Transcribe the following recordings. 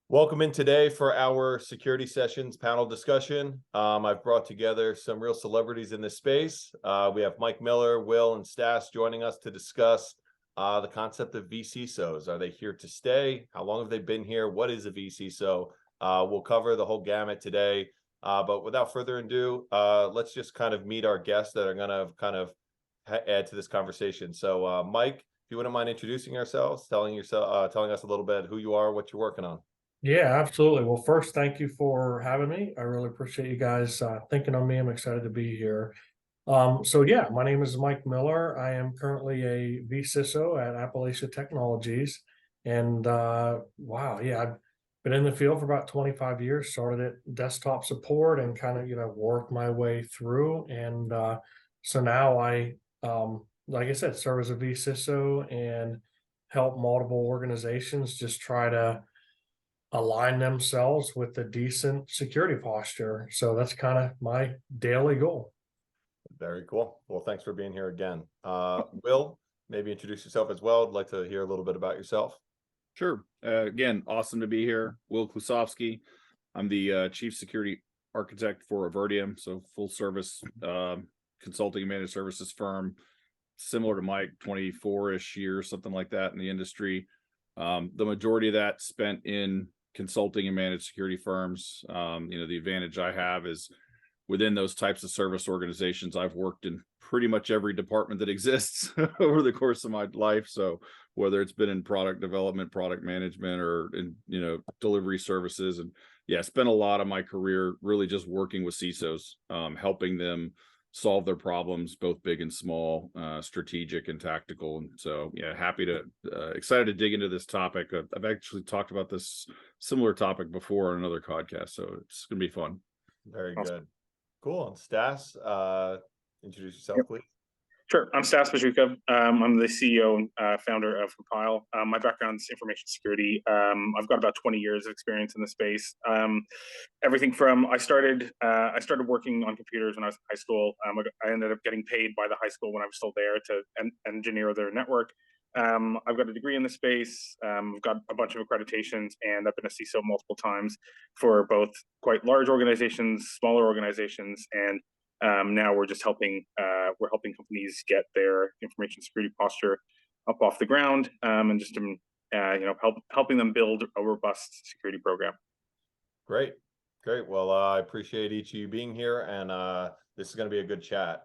Welcome in today for our security sessions panel discussion. I've brought together some real celebrities in this space. We have Mike Miller, Will, and Stas joining us to discuss the concept of vCISOs. Are they here to stay? How long have they been here? What is a vCISO? We'll cover the whole gamut today. But without further ado, let's just kind of meet our guests that are going to kind of add to this conversation. So, Mike, if you wouldn't mind introducing yourselves, telling us a little bit who you are, what you're working on. Yeah, absolutely. Well, first, thank you for having me. I really appreciate you guys thinking on me. I'm excited to be here. So my name is Mike Miller. I am currently a vCISO at Appalachia Technologies. And wow, yeah, I've been in the field for about 25 years, started at desktop support and kind of, worked my way through. And so now like I said, serve as a vCISO and help multiple organizations just try to align themselves with a decent security posture. So that's kind of my daily goal. Very cool. Well, thanks for being here again. Will, maybe introduce yourself as well. I'd like to hear a little bit about yourself. Sure. Again, awesome to be here. Wil Klusovsky. I'm the chief security architect for Avertium, so full service consulting and managed services firm, similar to Mike, 24-ish years, something like that in the industry. The majority of that spent in consulting and managed security firms. The advantage I have is within those types of service organizations, I've worked in pretty much every department that exists over the course of my life. So whether it's been in product development, product management, or in, delivery services, and spent a lot of my career really just working with CISOs, helping them solve their problems, both big and small, strategic and tactical. And so, excited to dig into this topic. I've actually talked about this similar topic before on another podcast, so it's going to be fun. Very good. Cool. And Stas, introduce yourself, please. Sure. I'm Stas Bojoukha. I'm the CEO and founder of Compyl. My background is information security. I've got about 20 years of experience in the space. Everything from I started working on computers when I was in high school. I ended up getting paid by the high school when I was still there to engineer their network. I've got a degree in the space. I've got a bunch of accreditations, and I've been a CISO multiple times for both quite large organizations, smaller organizations, and now we're just helping companies get their information security posture up off the ground, and just helping them build a robust security program. Great. Well, I appreciate each of you being here, and this is going to be a good chat.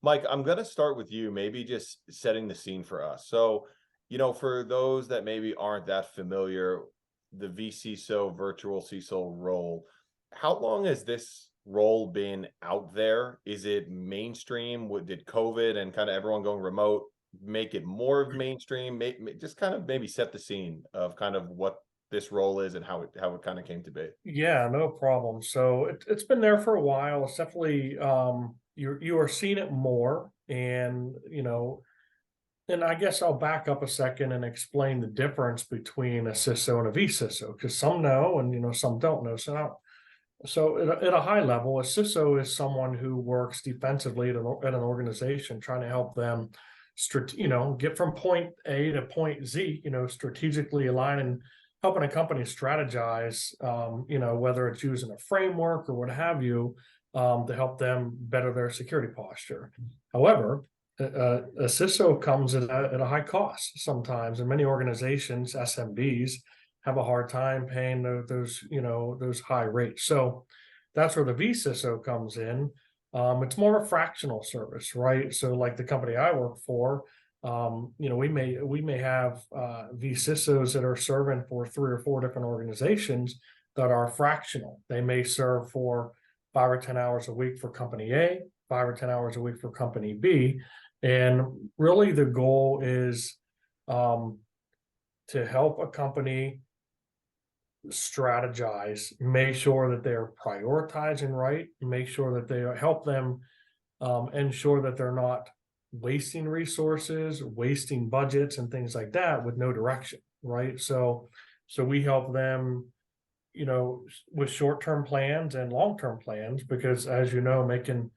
Mike, I'm going to start with you, maybe just setting the scene for us. So, for those that maybe aren't that familiar, the vCISO, virtual CISO role, how long has this role been out there? Is it mainstream? Did COVID and kind of everyone going remote make it more mainstream? Just kind of maybe set the scene of kind of what this role is and how it kind of came to be. Yeah, no problem. So it's been there for a while. It's definitely you are seeing it more, and and I guess I'll back up a second and explain the difference between a CISO and a vCISO, because some know and some don't know. So at a high level, a CISO is someone who works defensively at an organization, trying to help them, get from point A to point Z, strategically align and helping a company strategize, whether it's using a framework or what have you, to help them better their security posture. However, a CISO comes at a high cost sometimes, and many organizations, SMBs, have a hard time paying those high rates. So that's where the vCISO comes in. It's more of a fractional service, right? So like the company I work for, we may have vCISOs that are serving for 3 or 4 different organizations that are fractional. They may serve for 5 or 10 hours a week for company A, 5 or 10 hours a week for company B. And really the goal is to help a company strategize, make sure that they're prioritizing right, make sure that they help them ensure that they're not wasting resources, wasting budgets and things like that with no direction, right? So we help them, with short-term plans and long-term plans, because as you know, making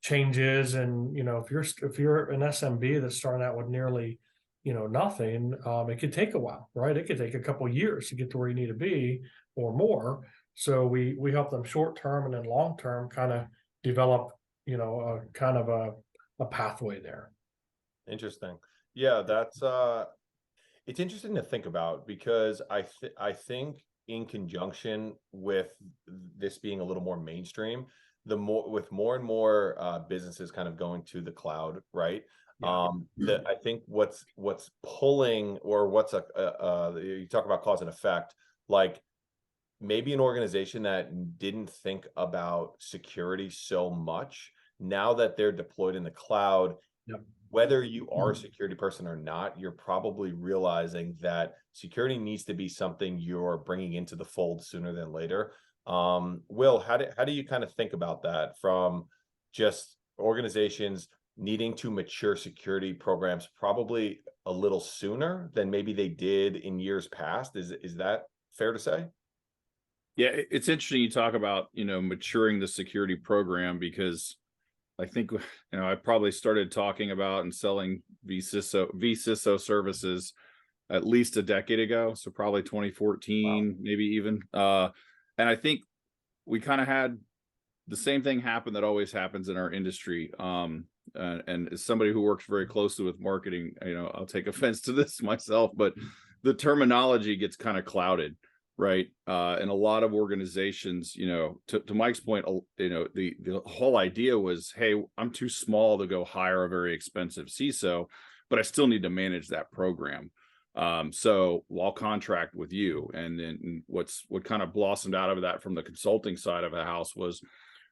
changes and if you're an SMB that's starting out with nearly nothing, it could take a while, right? It could take a couple of years to get to where you need to be or more. So we help them short term and then long term kind of develop, a kind of a pathway there. Interesting. Yeah, that's it's interesting to think about, because I think in conjunction with this being a little more mainstream, with more and more businesses kind of going to the cloud, right? Yeah. I think what's pulling, or what's you talk about cause and effect, like maybe an organization that didn't think about security so much, now that they're deployed in the cloud, Yep. whether you are a security person or not, you're probably realizing that security needs to be something you're bringing into the fold sooner than later. Will, how do you kind of think about that, from just organizations needing to mature security programs probably a little sooner than maybe they did in years past? Is that fair to say? Yeah, it's interesting you talk about, maturing the security program, because I think, I probably started talking about and selling vCISO services at least a decade ago. So probably 2014, maybe even. And I think we kind of had the same thing happen that always happens in our industry. And as somebody who works very closely with marketing, I'll take offense to this myself, but the terminology gets kind of clouded. Right. And a lot of organizations, to Mike's point, the whole idea was, hey, I'm too small to go hire a very expensive CISO, but I still need to manage that program. So I'll contract with you. And then what kind of blossomed out of that from the consulting side of the house was,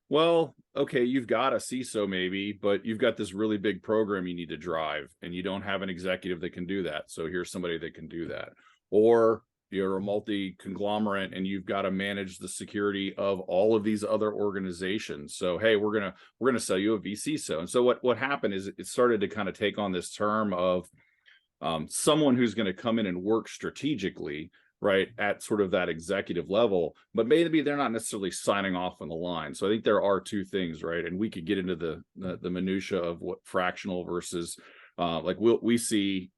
well, okay, you've got a CISO maybe, but you've got this really big program you need to drive, and you don't have an executive that can do that. So here's somebody that can do that. Or you're a multi-conglomerate and you've got to manage the security of all of these other organizations. So, hey, we're gonna sell you a vCISO. And so what happened is it started to kind of take on this term of someone who's going to come in and work strategically, right, at sort of that executive level, but maybe they're not necessarily signing off on the line. So I think there are two things, right? And we could get into the minutia of what fractional versus like we see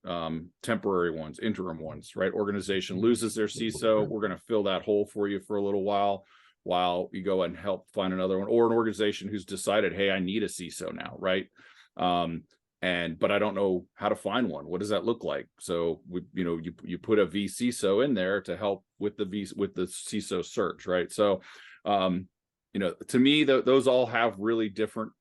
temporary ones, interim ones, right? Organization loses their CISO. We're going to fill that hole for you for a little while you go and help find another one, or an organization who's decided, hey, I need a CISO now, right? But I don't know how to find one. What does that look like? So you put a vCISO in there to help with the CISO search, right? So to me, those all have really different.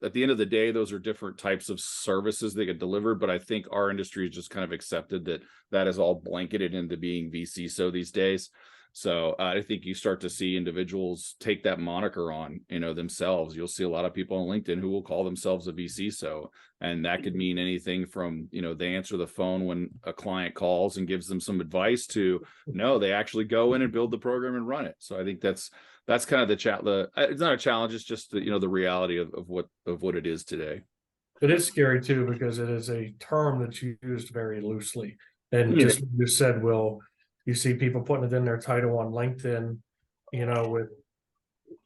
At the end of the day, those are different types of services that get delivered. But I think our industry has just kind of accepted that is all blanketed into being vCISO these days. So I think you start to see individuals take that moniker on, themselves. You'll see a lot of people on LinkedIn who will call themselves a vCISO. And that could mean anything from, they answer the phone when a client calls and gives them some advice to, no, they actually go in and build the program and run it. So I think that's kind of it's not a challenge. It's just the reality of what it is today. It is scary too, because it is a term that's used very loosely. And just like you said, Will, you see people putting it in their title on LinkedIn, with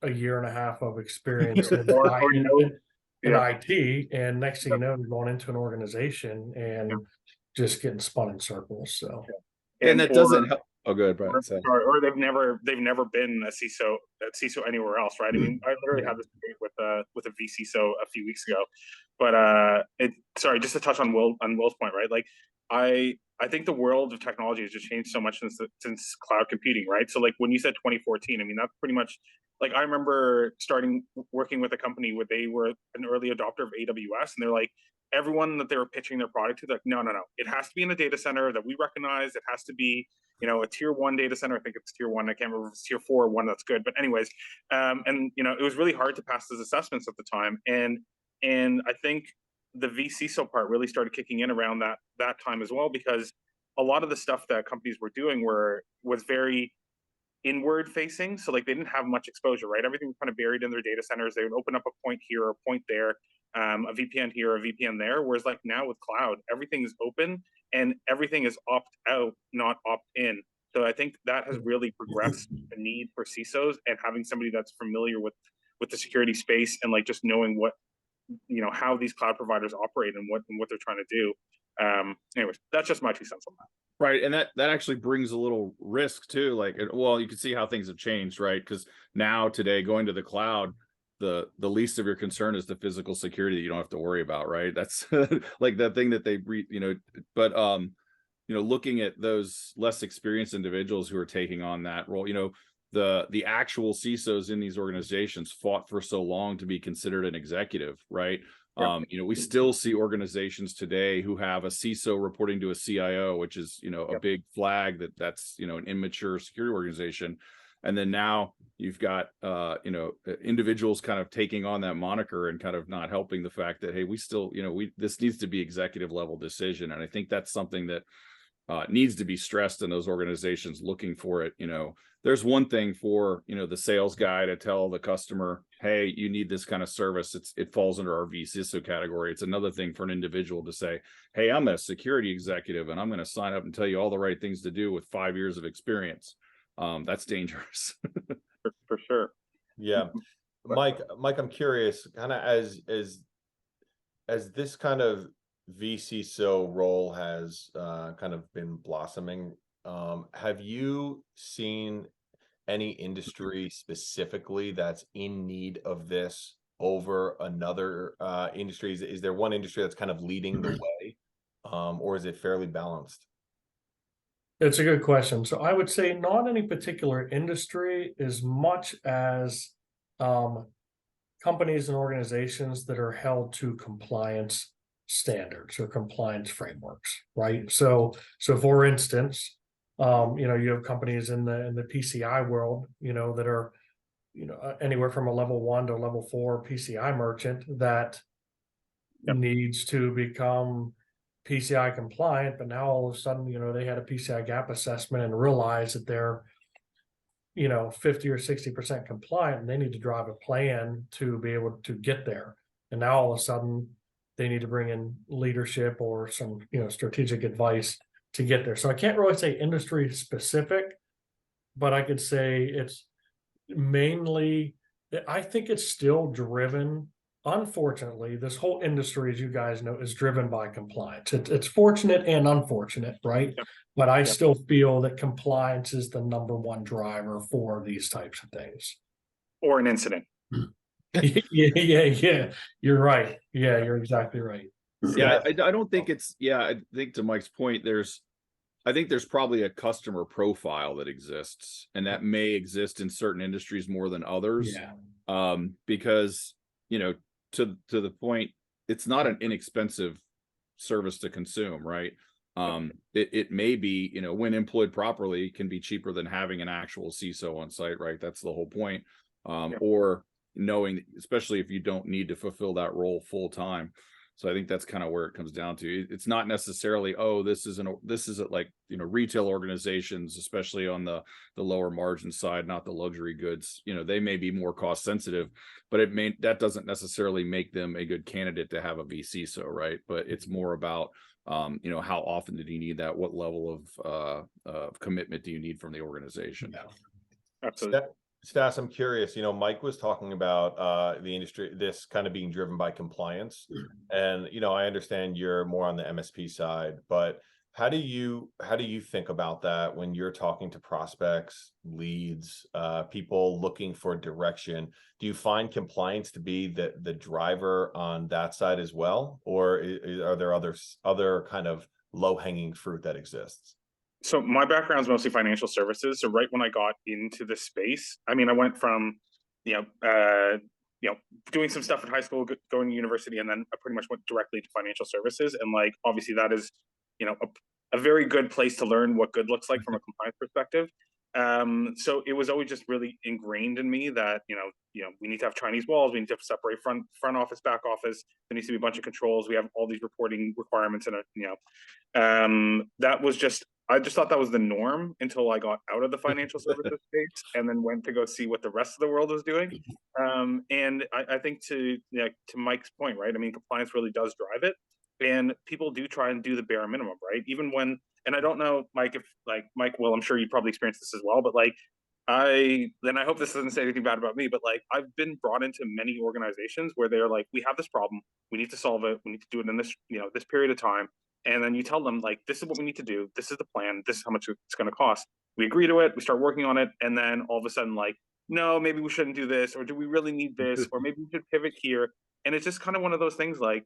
a year and a half of experience in IT, and next thing you know, they're going into an organization and just getting spun in circles. So, and that doesn't help. Oh, good, Brian. Or they've never been a CISO anywhere else, right? I mean, I literally had this debate with a vCISO a few weeks ago, but sorry, just to touch on Will's point, right? Like, I think the world of technology has just changed so much since cloud computing, right? So like when you said 2014, I mean, that's pretty much, like, I remember working with a company where they were an early adopter of AWS, and they're like, everyone that they were pitching their product to, like, no, it has to be in a data center that we recognize. It has to be, a tier 1 data center. I think it's tier 1. I can't remember if it's tier 4 or 1 that's good. But anyways, and it was really hard to pass those assessments at the time. And I think the vCISO part really started kicking in around that time as well, because a lot of the stuff that companies were doing was very inward facing. So like they didn't have much exposure, right? Everything was kind of buried in their data centers. They would open up a point here or a point there, a VPN here, a VPN there. Whereas like now with cloud, everything is open and everything is opt out, not opt in. So I think that has really progressed the need for CISOs, and having somebody that's familiar with the security space and like just knowing what, how these cloud providers operate and what they're trying to do. Anyways, that's just my 2 cents on that. Right, and that actually brings a little risk too. Like, well, you can see how things have changed, right? Because now today, going to the cloud, the least of your concern is the physical security that you don't have to worry about, right? That's like that thing that they but looking at those less experienced individuals who are taking on that role, the actual CISOs in these organizations fought for so long to be considered an executive, right? We still see organizations today who have a CISO reporting to a CIO, which is, a big flag that's, an immature security organization. And then now you've got, individuals kind of taking on that moniker and kind of not helping the fact that, hey, we still, this needs to be executive level decision. And I think that's something that needs to be stressed in those organizations looking for it. There's one thing for, the sales guy to tell the customer, hey, you need this kind of service. It falls under our vCISO category. It's another thing for an individual to say, hey, I'm a security executive and I'm going to sign up and tell you all the right things to do with 5 years of experience. That's dangerous. for sure. Yeah. Mike, I'm curious, kind of as this kind of vCISO role has kind of been blossoming, have you seen any industry specifically that's in need of this over another industry? Is there one industry that's kind of leading the way, or is it fairly balanced? It's a good question. So I would say not any particular industry as much as companies and organizations that are held to compliance standards or compliance frameworks, right? So for instance, you have companies in the PCI world, that are, anywhere from a level 1 to level 4 PCI merchant that needs to become PCI compliant, but now all of a sudden, they had a PCI gap assessment and realized that they're, 50 or 60% compliant, and they need to drive a plan to be able to get there. And now all of a sudden they need to bring in leadership or some, strategic advice to get there. So I can't really say industry specific, but I could say it's mainly, I think it's still driven. Unfortunately, this whole industry, as you guys know, is driven by compliance. It's fortunate and unfortunate, right? Yep. But I still feel that compliance is the #1 driver for these types of things. Or an incident. Yeah. You're right. Yeah, you're exactly right. Yeah, I don't think it's, I think to Mike's point, I think there's probably a customer profile that exists, and that may exist in certain industries more than others. Yeah. Because, to the point, it's not an inexpensive service to consume, right? It may be, when employed properly, can be cheaper than having an actual CISO on site, right? That's the whole point. Or knowing, especially if you don't need to fulfill that role full time. So I think that's kind of where it comes down to. It's not necessarily, oh, this is like, retail organizations, especially on the lower margin side, not the luxury goods, they may be more cost sensitive, but that doesn't necessarily make them a good candidate to have a vCISO, right? But it's more about, how often do you need that? What level of commitment do you need from the organization? Yeah. Absolutely. Stas, I'm curious, Mike was talking about the industry, this kind of being driven by compliance. And, I understand you're more on the MSP side, but how do you think about that when you're talking to prospects, leads, people looking for direction? Do you find compliance to be the driver on that side as well? Or are there other kind of low-hanging fruit that exists? So my background is mostly financial services. So right when I got into the space, I went from, doing some stuff in high school, going to university, and then I pretty much went directly to financial services. And obviously that is, a very good place to learn what good looks like from a compliance perspective. So it was always just really ingrained in me that, we need to have Chinese walls. We need to separate front office, back office. There needs to be a bunch of controls. We have all these reporting requirements, and that was just, I just thought that was the norm until I got out of the financial services space and then went to go see what the rest of the world was doing. And I think to Mike's point, right? Compliance really does drive it, and people do try and do the bare minimum, right? Even when, and I don't know, Mike, if Mike will, I'm sure you probably experienced this as well, but I hope this doesn't say anything bad about me, but I've been brought into many organizations where they're like, we have this problem, we need to solve it, we need to do it in this, this period of time. And then you tell them, like, this is what we need to do. This is the plan. This is how much it's going to cost. We agree to it. We start working on it. And then all of a sudden, like, no, maybe we shouldn't do this. Or do we really need this? Or maybe we should pivot here. And it's just kind of one of those things, like,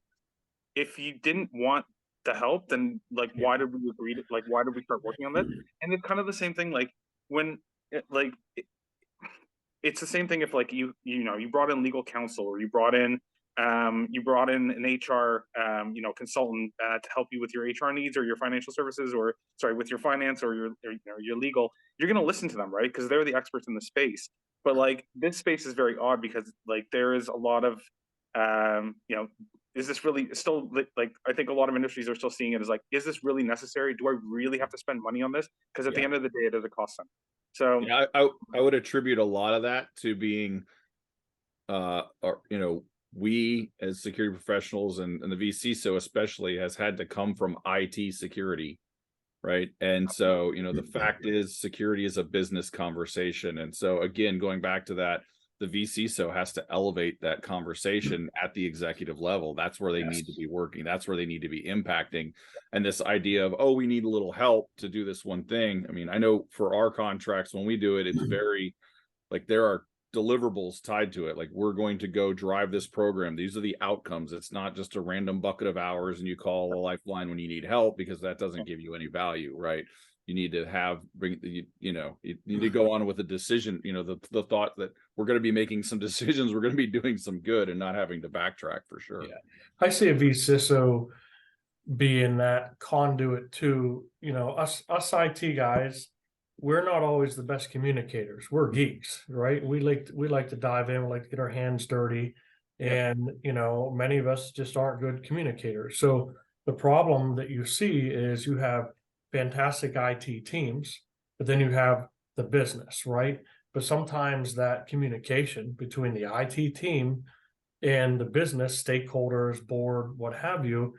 if you didn't want the help, then like, why did we agree to, like, why did we start working on this? And it's kind of the same thing, like when it's the same thing if like you brought in legal counsel, or you brought in an HR consultant to help you with your HR needs, or your financial services, or sorry, with your finance, or your legal. You're going to listen to them, right? Because they're the experts in the space. But like, this space is very odd because like there is a lot of is this really still, like, I think a lot of industries are still seeing it as like, is this really necessary? Do I really have to spend money on this? Because at the end of the day, it is a cost center. So yeah, I would attribute a lot of that to being, we as security professionals and the vCISO especially has had to come from IT security, right? And so, the fact is security is a business conversation. And so again, going back to that, the vCISO has to elevate that conversation at the executive level. That's where they need to be working. That's where they need to be impacting. And this idea of, oh, we need a little help to do this one thing. I mean, I know for our contracts, when we do it, it's very, like, there are deliverables tied to it. Like, we're going to go drive this program. These are the outcomes. It's not just a random bucket of hours and you call a lifeline when you need help, because that doesn't give you any value, right? You need to you need to go on with a decision, the thought that we're going to be making some decisions, we're going to be doing some good and not having to backtrack, for sure. Yeah. I see a vCISO being that conduit to, us IT guys. We're not always the best communicators. We're geeks, right? We like to dive in, we like to get our hands dirty. And, many of us just aren't good communicators. So the problem that you see is you have fantastic IT teams, but then you have the business, right? But sometimes that communication between the IT team and the business stakeholders, board, what have you,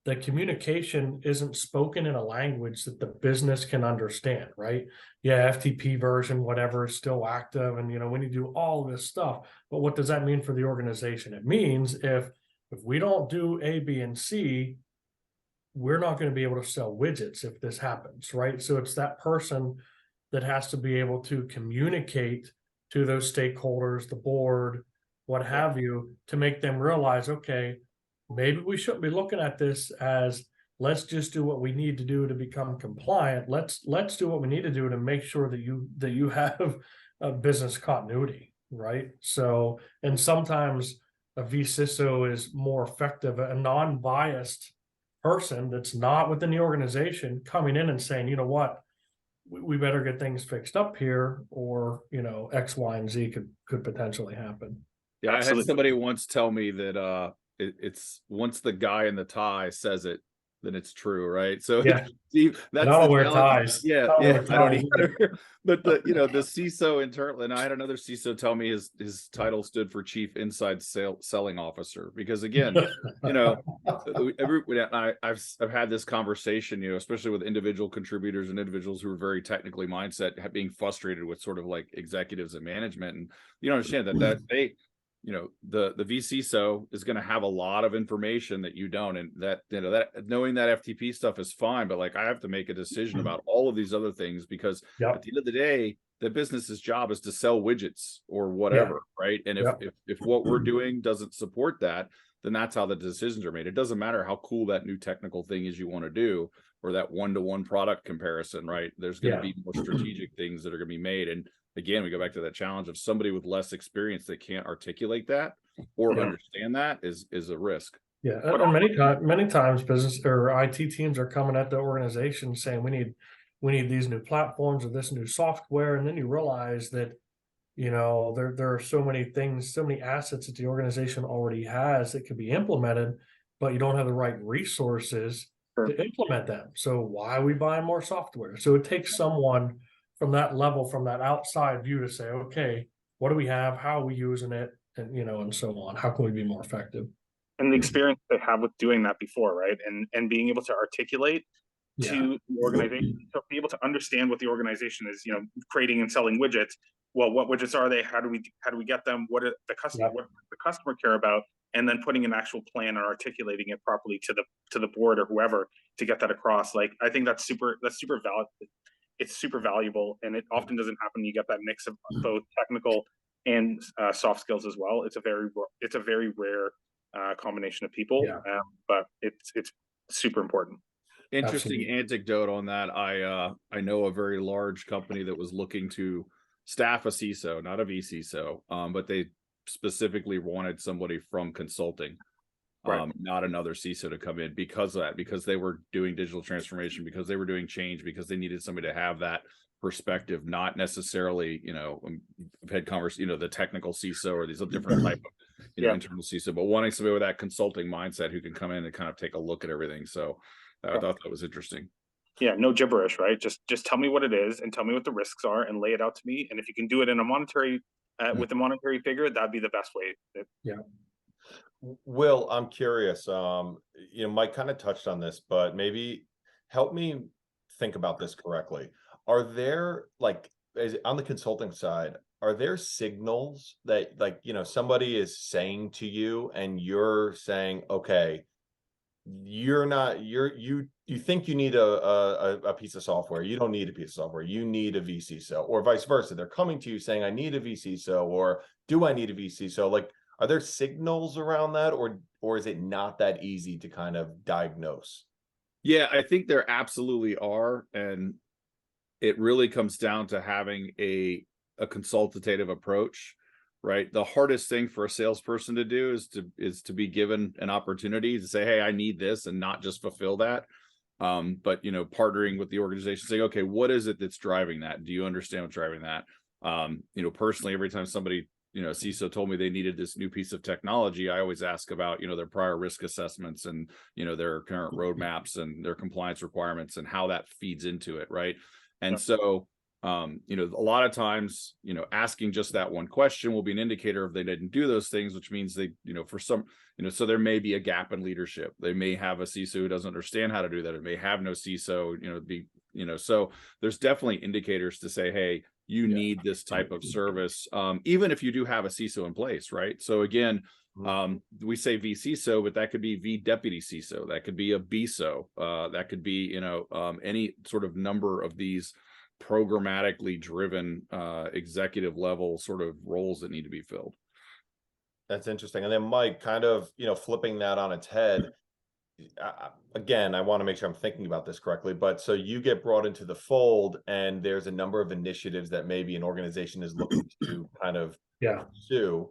the communication isn't spoken in a language that the business can understand, right? Yeah, FTP version, whatever, is still active, and when you do all this stuff, but what does that mean for the organization? It means if we don't do A, B, and C, we're not going to be able to sell widgets if this happens, right? So it's that person that has to be able to communicate to those stakeholders, the board, what have you, to make them realize, okay, maybe we shouldn't be looking at this as, let's just do what we need to do to become compliant. Let's do what we need to do to make sure that you have a business continuity, right? So, and sometimes a vCISO is more effective, a non-biased person that's not within the organization coming in and saying, you know what, we better get things fixed up here, or X, Y, and Z could potentially happen. Yeah, absolutely. I had somebody once tell me that it's once the guy in the tie says it, then it's true, right? So yeah, that's I don't wear ties. Yeah, I don't either. But the CISO internal, and I had another CISO tell me his title stood for Chief Inside Selling Officer, because again, I've had this conversation, especially with individual contributors and individuals who are very technically mindset, being frustrated with sort of like executives and management, and you understand that they. The vCISO is going to have a lot of information that you don't, and that knowing that FTP stuff is fine, but like, I have to make a decision about all of these other things, because at the end of the day, the business's job is to sell widgets or whatever, right? And if what we're doing doesn't support that, then that's how the decisions are made. It doesn't matter how cool that new technical thing is you want to do, or that one-to-one product comparison, right? There's going to be more strategic things that are going to be made. And again, we go back to that challenge of somebody with less experience that can't articulate that or understand that is a risk. Yeah, and many times business or IT teams are coming at the organization saying, we need these new platforms or this new software, and then you realize that there are so many things, so many assets that the organization already has that could be implemented, but you don't have the right resources to implement them. So why are we buying more software? So it takes someone from that level, from that outside view, to say, okay, what do we have? How are we using it? And and so on. How can we be more effective? And the experience they have with doing that before, right? And being able to articulate to the organization, to be able to understand what the organization is, creating and selling widgets. Well, what widgets are they? How do we get them? What do the customer care about? and then putting an actual plan and articulating it properly to the board or whoever to get that across. Like, I think that's super valuable. It's super valuable, and it often doesn't happen. You get that mix of both technical and soft skills as well. It's a very rare combination of people, but it's super important. Interesting Absolutely. anecdote on that. I know a very large company that was looking to staff a CISO, not a vCISO, but they specifically wanted somebody from consulting, not another CISO to come in because of that, because they were doing digital transformation, because they were doing change, because they needed somebody to have that perspective, not necessarily, I've had the technical CISO or these different type of, internal CISO, but wanting somebody with that consulting mindset who can come in and kind of take a look at everything. So I thought that was interesting. Yeah, no gibberish, right? Just tell me what it is and tell me what the risks are and lay it out to me. And if you can do it in a monetary, with a monetary figure, that'd be the best way. Wil, I'm curious. Mike kind of touched on this, but maybe help me think about this correctly. Are there, like, on the consulting side, are there signals that, like, somebody is saying to you and you're saying, okay, you think you need a piece of software, you don't need a piece of software, you need a vCISO, or vice versa. They're coming to you saying, I need a vCISO, or do I need a vCISO? Like, are there signals around that, or is it not that easy to kind of diagnose? Yeah, I think there absolutely are, and it really comes down to having a consultative approach, right? The hardest thing for a salesperson to do is to be given an opportunity to say, hey, I need this, and not just fulfill that. But partnering with the organization, saying, okay, what is it that's driving that? Do you understand what's driving that? Personally, every time somebody, CISO told me they needed this new piece of technology, I always ask about, their prior risk assessments and, their current roadmaps and their compliance requirements and how that feeds into it, right? And so, a lot of times, asking just that one question will be an indicator if they didn't do those things, which means they, for some, so there may be a gap in leadership. They may have a CISO who doesn't understand how to do that. It may have no CISO, so there's definitely indicators to say, hey, you need this type of service, even if you do have a CISO in place, right? So again, we say vCISO, but that could be V deputy CISO, that could be a BISO, that could be, any sort of number of these programmatically driven executive level sort of roles that need to be filled. That's interesting. And then Mike, kind of, flipping that on its head, again, I want to make sure I'm thinking about this correctly, but so you get brought into the fold and there's a number of initiatives that maybe an organization is looking to kind of pursue.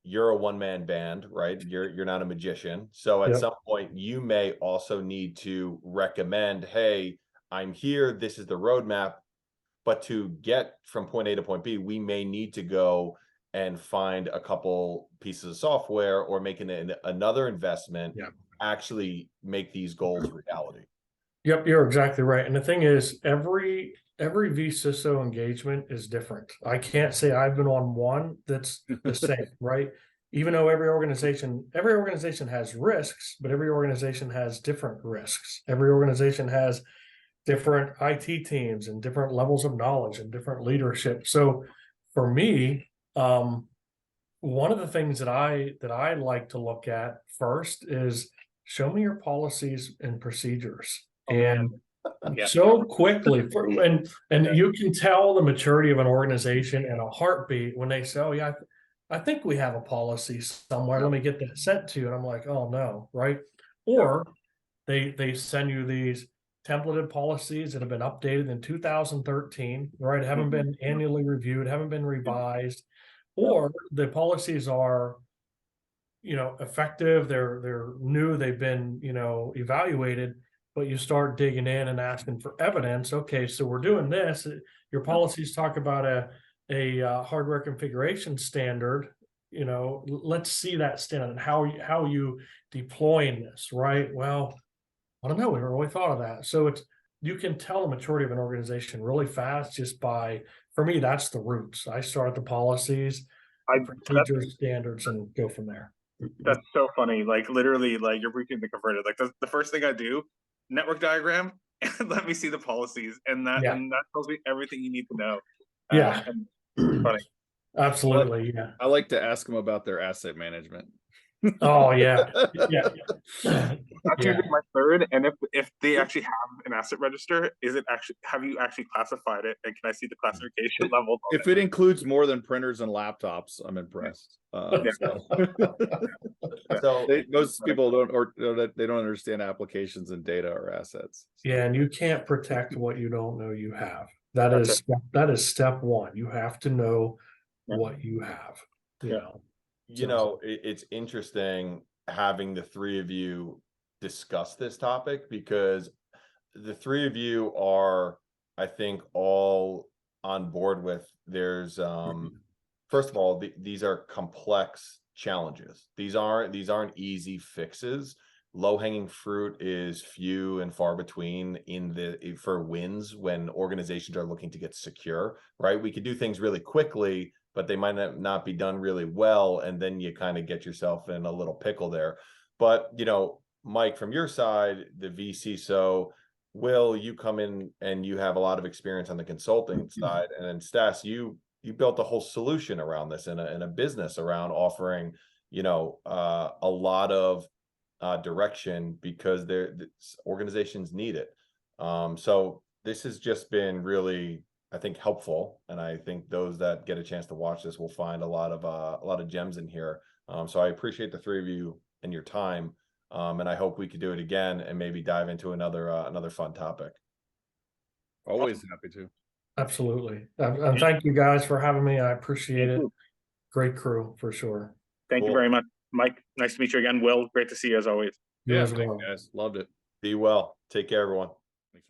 You're a one-man band, right? You're not a magician. So at some point you may also need to recommend, hey, I'm here, this is the roadmap, but to get from point A to point B, we may need to go and find a couple pieces of software or make another investment, actually make these goals reality. Yep, you're exactly right. And the thing is, every vCISO engagement is different. I can't say I've been on one that's the same, right? Even though every organization has risks, but every organization has different risks. Every organization has different IT teams and different levels of knowledge and different leadership. So for me, one of the things that I like to look at first is show me your policies and procedures. And so quickly, and you can tell the maturity of an organization in a heartbeat when they say, oh yeah, I think we have a policy somewhere, let me get that sent to you. And I'm like, oh no, right? Or they send you these templated policies that have been updated in 2013, right? Haven't been annually reviewed, haven't been revised, or the policies are, effective, they're new, they've been, evaluated, but you start digging in and asking for evidence. Okay, so we're doing this. Your policies talk about a hardware configuration standard. Let's see that standard and how are you deploying this, right? Well, I don't know. We never really thought of that. So you can tell the maturity of an organization really fast just by, for me, that's the roots. I start at the policies, procedures, standards, and go from there. That's so funny. Like literally, like you're reaching the converted. Like the first thing I do, network diagram, and let me see the policies, and that tells me everything you need to know. Yeah. Funny. Absolutely, yeah. I like to ask them about their asset management. Oh yeah, yeah. That's usually my third. And if they actually have an asset register, is it actually, have you actually classified it? And can I see the classification levels? If it includes more than printers and laptops, I'm impressed. So Most people don't, or they don't understand applications and data or assets. Yeah, and you can't protect what you don't know you have. That is step one. You have to know what you have. You know, it's interesting having the three of you discuss this topic, because the three of you are, I think, all on board with there's first of all, these are complex challenges. These aren't easy fixes. Low-hanging fruit is few and far between for wins when organizations are looking to get secure, right? We could do things really quickly, but they might not be done really well, and then you kind of get yourself in a little pickle there. But Mike, from your side, the vCISO, Will, you come in and you have a lot of experience on the consulting side, and then Stas, you built a whole solution around this and a business around offering, a lot of direction, because organizations need it. So this has just been really, I think, helpful, and I think those that get a chance to watch this will find a lot of gems in here. So I appreciate the three of you and your time, and I hope we could do it again and maybe dive into another fun topic. Always happy to. absolutely. And thank you guys for having me. I appreciate it. Great crew for sure. Thank you very much, Mike. Nice to meet you again. Will, great to see you as always. You Yeah, as well. guys, loved it. Be well. Take care, everyone. Thanks.